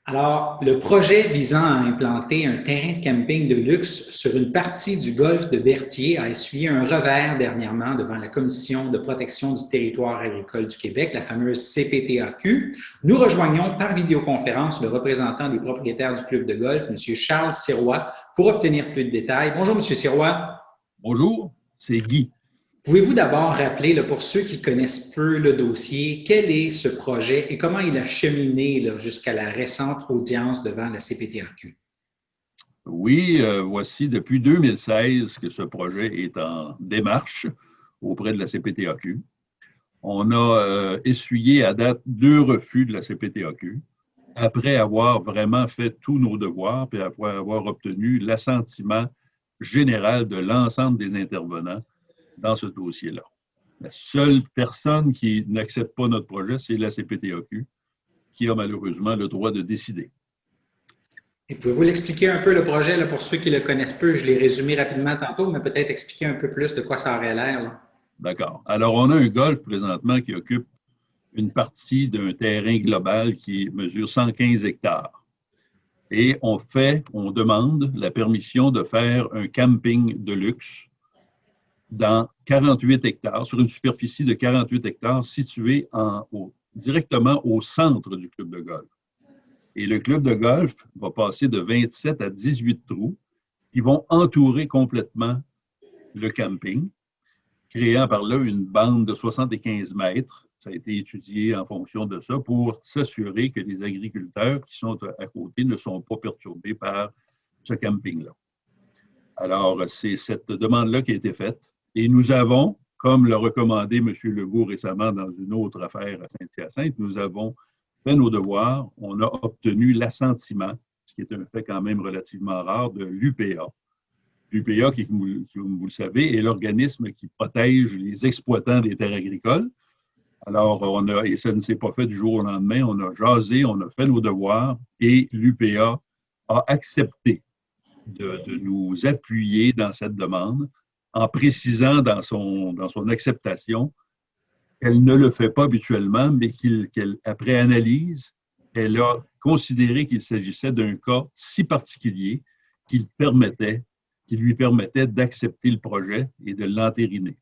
Alors, le projet visant à implanter un terrain de camping de luxe sur une partie du golfe de Berthier a essuyé un revers dernièrement devant la Commission de protection du territoire agricole du Québec, la fameuse CPTAQ. Nous rejoignons par vidéoconférence le représentant des propriétaires du club de golf, M. Charles Sirois, pour obtenir plus de détails. Bonjour, M. Sirois. Bonjour, c'est Guy. Pouvez-vous d'abord rappeler, là, pour ceux qui connaissent peu le dossier, quel est ce projet et comment il a cheminé là, jusqu'à la récente audience devant la CPTAQ? Oui, voici depuis 2016 que ce projet est en démarche auprès de la CPTAQ. On a essuyé à date 2 refus de la CPTAQ après avoir vraiment fait tous nos devoirs et après avoir obtenu l'assentiment général de l'ensemble des intervenants dans ce dossier-là. La seule personne qui n'accepte pas notre projet, c'est la CPTAQ, qui a malheureusement le droit de décider. Et pouvez-vous l'expliquer un peu le projet là, pour ceux qui le connaissent peu? Je l'ai résumé rapidement tantôt, mais peut-être expliquer un peu plus de quoi ça aurait l'air. Là. D'accord. Alors, on a un golf présentement qui occupe une partie d'un terrain global qui mesure 115 hectares. Et on demande la permission de faire un camping de luxe dans 48 hectares, sur une superficie de 48 hectares située directement au centre du club de golf. Et le club de golf va passer de 27 à 18 trous qui vont entourer complètement le camping, créant par là une bande de 75 mètres. Ça a été étudié en fonction de ça pour s'assurer que les agriculteurs qui sont à côté ne sont pas perturbés par ce camping-là. Alors, c'est cette demande-là qui a été faite. Et nous avons, comme l'a recommandé M. Legault récemment dans une autre affaire à Saint-Hyacinthe, nous avons fait nos devoirs. On a obtenu l'assentiment, ce qui est un fait quand même relativement rare, de l'UPA. L'UPA, qui, comme vous le savez, est l'organisme qui protège les exploitants des terres agricoles. Alors, et ça ne s'est pas fait du jour au lendemain, on a jasé, on a fait nos devoirs et l'UPA a accepté de nous appuyer dans cette demande en précisant dans son acceptation qu'elle ne le fait pas habituellement, mais qu'après analyse, elle a considéré qu'il s'agissait d'un cas si particulier qui lui permettait d'accepter le projet et de l'entériner.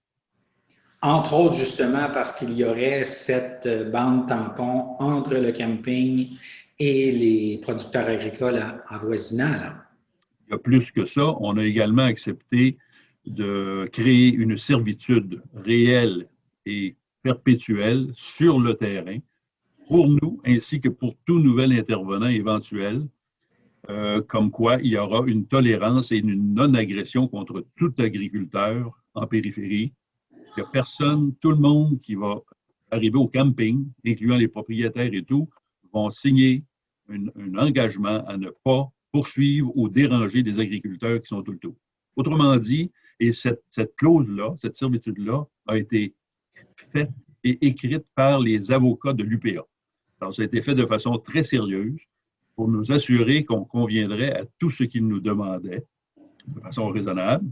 Entre autres, justement, parce qu'il y aurait cette bande tampon entre le camping et les producteurs agricoles avoisinants. Là. Il y a plus que ça. On a également accepté de créer une servitude réelle et perpétuelle sur le terrain pour nous ainsi que pour tout nouvel intervenant éventuel, comme quoi il y aura une tolérance et une non-agression contre tout agriculteur en périphérie. Il n'y a personne, tout le monde qui va arriver au camping, incluant les propriétaires et tout, vont signer un engagement à ne pas poursuivre ou déranger les agriculteurs qui sont tout le tour. Autrement dit, et cette clause-là, cette servitude-là, a été faite et écrite par les avocats de l'UPA. Alors, ça a été fait de façon très sérieuse pour nous assurer qu'on conviendrait à tout ce qu'ils nous demandaient de façon raisonnable.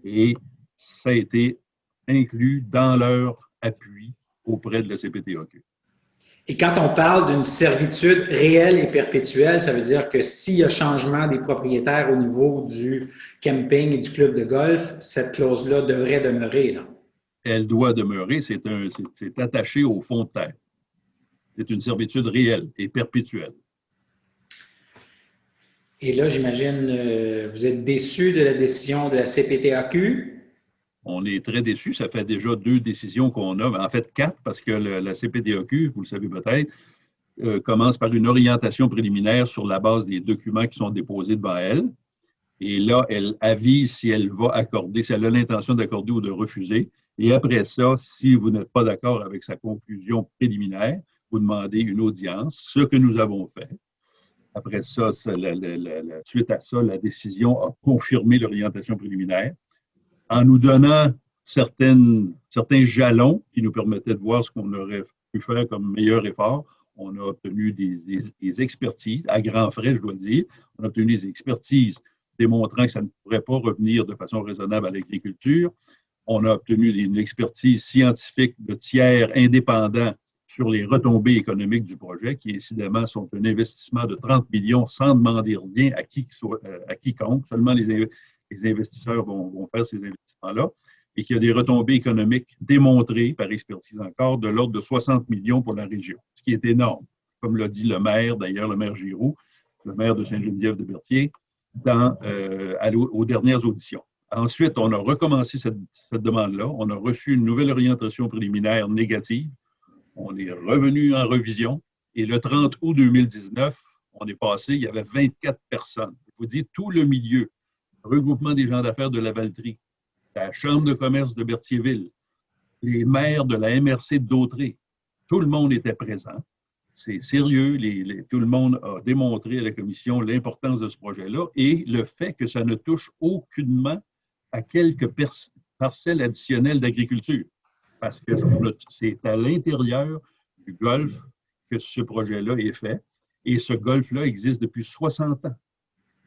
Et ça a été inclus dans leur appui auprès de la CPTAQ. Et quand on parle d'une servitude réelle et perpétuelle, ça veut dire que s'il y a changement des propriétaires au niveau du camping et du club de golf, cette clause-là devrait demeurer. Là. Elle doit demeurer, c'est attaché au fond de terre. C'est une servitude réelle et perpétuelle. Et là, j'imagine, vous êtes déçu de la décision de la CPTAQ? On est très déçus. Ça fait déjà 2 décisions qu'on a, en fait 4, parce que la CPTAQ, vous le savez peut-être, commence par une orientation préliminaire sur la base des documents qui sont déposés devant elle. Et là, elle avise si elle va accorder, si elle a l'intention d'accorder ou de refuser. Et après ça, si vous n'êtes pas d'accord avec sa conclusion préliminaire, vous demandez une audience, ce que nous avons fait. Après ça, suite à ça, la décision a confirmé l'orientation préliminaire en nous donnant certains jalons qui nous permettaient de voir ce qu'on aurait pu faire comme meilleur effort. On a obtenu des expertises, à grands frais, je dois dire. On a obtenu des expertises démontrant que ça ne pourrait pas revenir de façon raisonnable à l'agriculture. On a obtenu une expertise scientifique de tiers indépendants sur les retombées économiques du projet, qui incidemment sont un investissement de 30 millions sans demander rien à quiconque. Seulement les investisseurs vont faire ces investissements-là, et qui a des retombées économiques démontrées par expertise encore de l'ordre de 60 millions pour la région, ce qui est énorme, comme l'a dit le maire, d'ailleurs le maire Giroux, le maire de Sainte-Geneviève-de-Berthier, aux dernières auditions. Ensuite, on a recommencé cette demande-là. On a reçu une nouvelle orientation préliminaire négative. On est revenu en revision. Et le 30 août 2019, on est passé, il y avait 24 personnes. Je vous dis, tout le milieu, regroupement des gens d'affaires de la Valtrie, la Chambre de commerce de Berthierville, les maires de la MRC de Dautré, tout le monde était présent. C'est sérieux, tout le monde a démontré à la commission l'importance de ce projet-là et le fait que ça ne touche aucunement à quelques parcelles additionnelles d'agriculture. Parce que c'est à l'intérieur du golfe que ce projet-là est fait. Et ce golfe-là existe depuis 60 ans.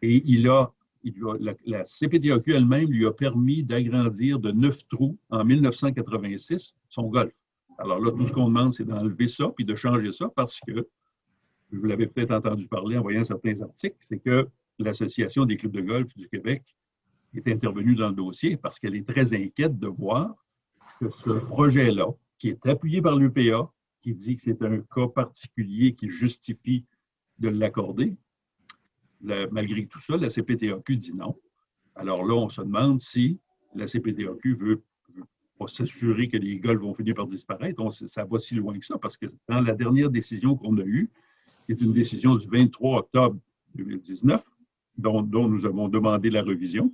Et la CPTAQ elle-même lui a permis d'agrandir de 9 trous en 1986 son golfe. Alors là, tout ce qu'on demande, c'est d'enlever ça puis de changer ça parce que, vous l'avez peut-être entendu parler en voyant certains articles, c'est que l'Association des clubs de golf du Québec est intervenue dans le dossier parce qu'elle est très inquiète de voir que ce projet-là, qui est appuyé par l'UPA, qui dit que c'est un cas particulier qui justifie de l'accorder, malgré tout ça, la CPTAQ dit non. Alors là, on se demande si la CPTAQ veut s'assurer que les golfs vont finir par disparaître. Ça va si loin que ça, parce que dans la dernière décision qu'on a eue, qui est une décision du 23 octobre 2019, dont nous avons demandé la révision,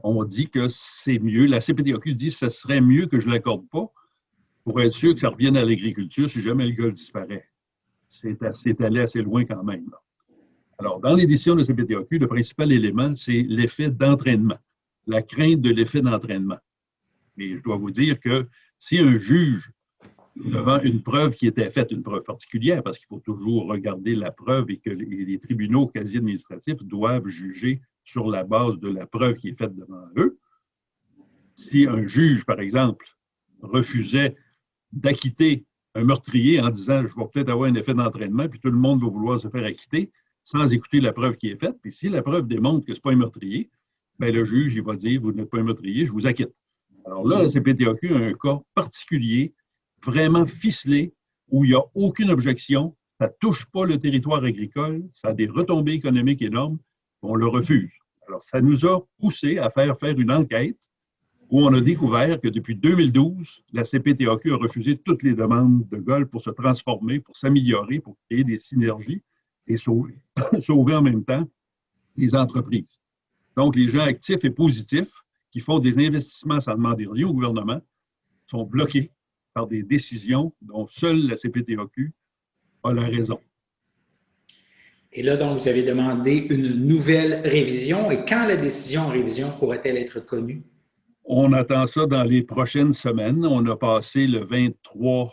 on dit que c'est mieux. La CPTAQ dit que ce serait mieux que je ne l'accorde pas pour être sûr que ça revienne à l'agriculture si jamais le golfe disparaît. C'est allé assez loin quand même. Là. Alors, dans les décisions de la CPTAQ, le principal élément, c'est l'effet d'entraînement, la crainte de l'effet d'entraînement. Mais je dois vous dire que si un juge, devant une preuve qui était faite, une preuve particulière, parce qu'il faut toujours regarder la preuve et que les tribunaux quasi-administratifs doivent juger sur la base de la preuve qui est faite devant eux, si un juge, par exemple, refusait d'acquitter un meurtrier en disant « je vais peut-être avoir un effet d'entraînement », puis tout le monde va vouloir se faire acquitter sans écouter la preuve qui est faite, puis si la preuve démontre que ce n'est pas un meurtrier, bien le juge il va dire « vous n'êtes pas un meurtrier, je vous acquitte ». Alors là, la CPTAQ a un cas particulier, vraiment ficelé, où il n'y a aucune objection, ça ne touche pas le territoire agricole, ça a des retombées économiques énormes, on le refuse. Alors, ça nous a poussé à faire une enquête où on a découvert que depuis 2012, la CPTAQ a refusé toutes les demandes de golf pour se transformer, pour s'améliorer, pour créer des synergies et sauver en même temps les entreprises. Donc, les gens actifs et positifs qui font des investissements sans demander rien au gouvernement sont bloqués par des décisions dont seule la CPTAQ a la raison. Et là, donc, vous avez demandé une nouvelle révision. Et quand la décision en révision pourrait-elle être connue? On attend ça dans les prochaines semaines. On a passé le 23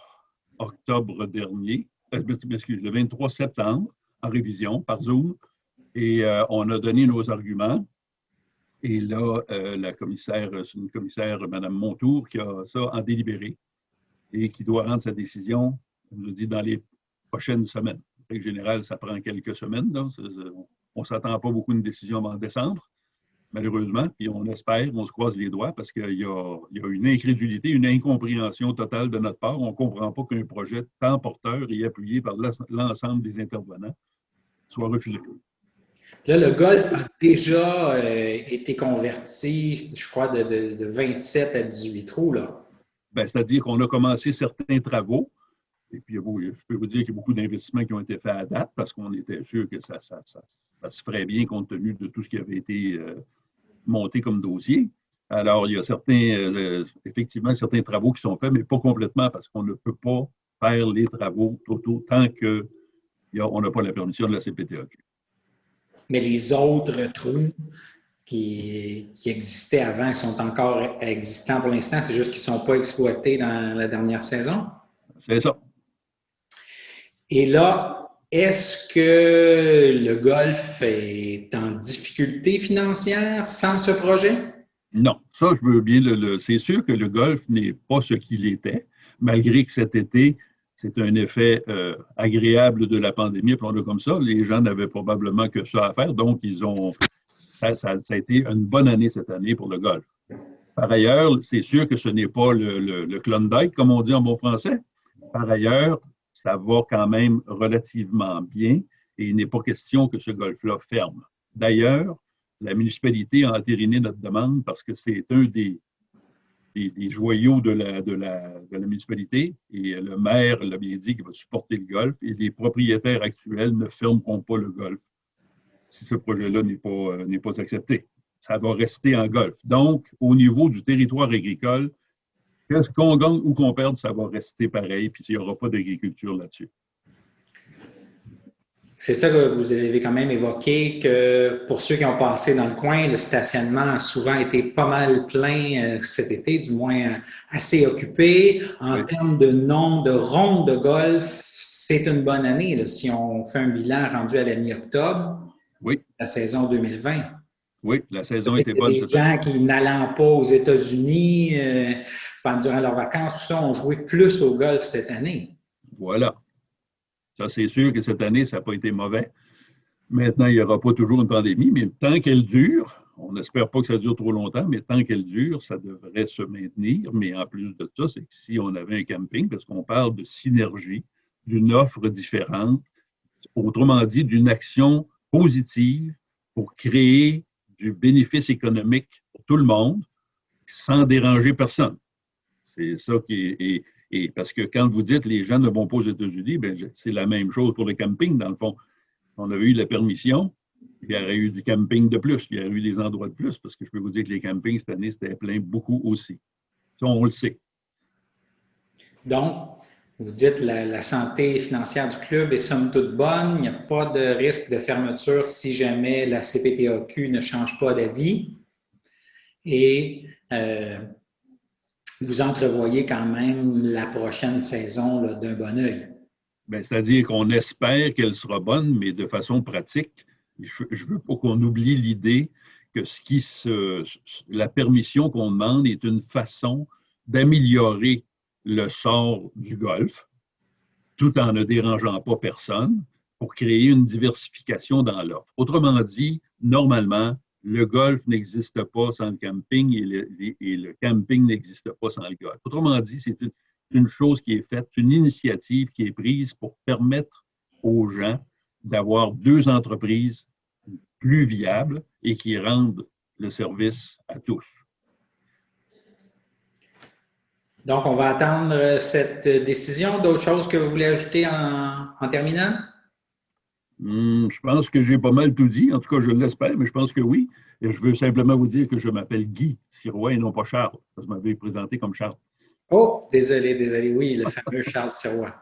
octobre dernier, le 23 septembre en révision par Zoom et on a donné nos arguments. Et là, la commissaire, c'est une commissaire, Mme Montour, qui a ça en délibéré et qui doit rendre sa décision, on nous dit, dans les prochaines semaines. En général, ça prend quelques semaines. Là. On ne s'attend pas beaucoup à une décision avant décembre, malheureusement, puis on espère, on se croise les doigts parce qu'il y a une incrédulité, une incompréhension totale de notre part. On ne comprend pas qu'un projet tant porteur et appuyé par l'ensemble des intervenants soit refusé. Là, le golf a déjà été converti, je crois, de 27 à 18 trous, là. Bien, c'est-à-dire qu'on a commencé certains travaux. Et puis, je peux vous dire qu'il y a beaucoup d'investissements qui ont été faits à date parce qu'on était sûr que ça se ferait bien compte tenu de tout ce qui avait été monté comme dossier. Alors, il y a effectivement certains travaux qui sont faits, mais pas complètement parce qu'on ne peut pas faire les travaux totaux tant qu'on n'a pas la permission de la CPTAQ. Mais les autres trous qui existaient avant, sont encore existants pour l'instant, c'est juste qu'ils ne sont pas exploités dans la dernière saison? C'est ça. Et là, est-ce que le golf est en difficulté financière sans ce projet? Non, ça, je veux bien c'est sûr que le golf n'est pas ce qu'il était, malgré que cet été, c'est un effet agréable de la pandémie, appelons-le comme ça. Les gens n'avaient probablement que ça à faire, donc ça a été une bonne année cette année pour le golf. Par ailleurs, c'est sûr que ce n'est pas le Klondike, comme on dit en bon français. Par ailleurs, ça va quand même relativement bien et il n'est pas question que ce golf-là ferme. D'ailleurs, la municipalité a entériné notre demande parce que c'est un des joyaux de la municipalité et le maire l'a bien dit qu'il va supporter le golf et les propriétaires actuels ne fermeront pas le golf si ce projet-là n'est pas accepté. Ça va rester en golf. Donc, au niveau du territoire agricole, qu'est-ce qu'on gagne ou qu'on perde, ça va rester pareil, puis il n'y aura pas d'agriculture là-dessus. C'est ça que vous avez quand même évoqué, que pour ceux qui ont passé dans le coin, le stationnement a souvent été pas mal plein cet été, du moins assez occupé. En termes de nombre de rondes de golf, c'est une bonne année, là, si on fait un bilan rendu à la mi-octobre, la saison 2020. Oui, la saison était bonne. Il y a des gens qui, n'allant pas aux États-Unis durant leurs vacances, tout ça, ont joué plus au golf cette année. Voilà. Ça, c'est sûr que cette année, ça n'a pas été mauvais. Maintenant, il n'y aura pas toujours une pandémie, mais tant qu'elle dure, on n'espère pas que ça dure trop longtemps, mais tant qu'elle dure, ça devrait se maintenir. Mais en plus de ça, c'est que si on avait un camping, parce qu'on parle de synergie, d'une offre différente, autrement dit, d'une action positive pour créer du bénéfice économique pour tout le monde sans déranger personne. C'est ça qui est... Et parce que quand vous dites les gens ne vont pas aux États-Unis, bien, c'est la même chose pour le camping, dans le fond. On avait eu la permission, il y aurait eu du camping de plus, il y aurait eu des endroits de plus, parce que je peux vous dire que les campings, cette année, c'était plein beaucoup aussi. Ça, on le sait. Donc, vous dites la santé financière du club est somme toute bonne, il n'y a pas de risque de fermeture si jamais la CPTAQ ne change pas d'avis. Et vous entrevoyez quand même la prochaine saison là, d'un bon œil. C'est-à-dire qu'on espère qu'elle sera bonne, mais de façon pratique. Je ne veux pas qu'on oublie l'idée que la permission qu'on demande est une façon d'améliorer le sort du golf, tout en ne dérangeant pas personne, pour créer une diversification dans l'offre. Autrement dit, normalement, le golf n'existe pas sans le camping et le camping n'existe pas sans le golf. Autrement dit, c'est une chose qui est faite, une initiative qui est prise pour permettre aux gens d'avoir deux entreprises plus viables et qui rendent le service à tous. Donc, on va attendre cette décision. D'autres choses que vous voulez ajouter en terminant? Je pense que j'ai pas mal tout dit. En tout cas, je l'espère, mais je pense que oui. Et je veux simplement vous dire que je m'appelle Guy Sirois et non pas Charles. Parce que vous m'avez présenté comme Charles. Oh, désolé. Oui, le fameux Charles Sirois.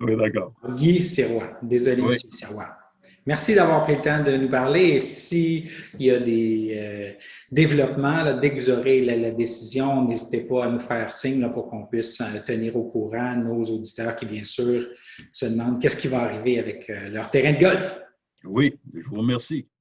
Oui, d'accord. Guy Sirois. Désolé, oui. M. Sirois. Merci d'avoir pris le temps de nous parler. Et s'il y a des développements, là, dès que vous aurez la décision, n'hésitez pas à nous faire signe là, pour qu'on puisse tenir au courant nos auditeurs qui, bien sûr, se demandent qu'est-ce qui va arriver avec leur terrain de golf. Oui, je vous remercie.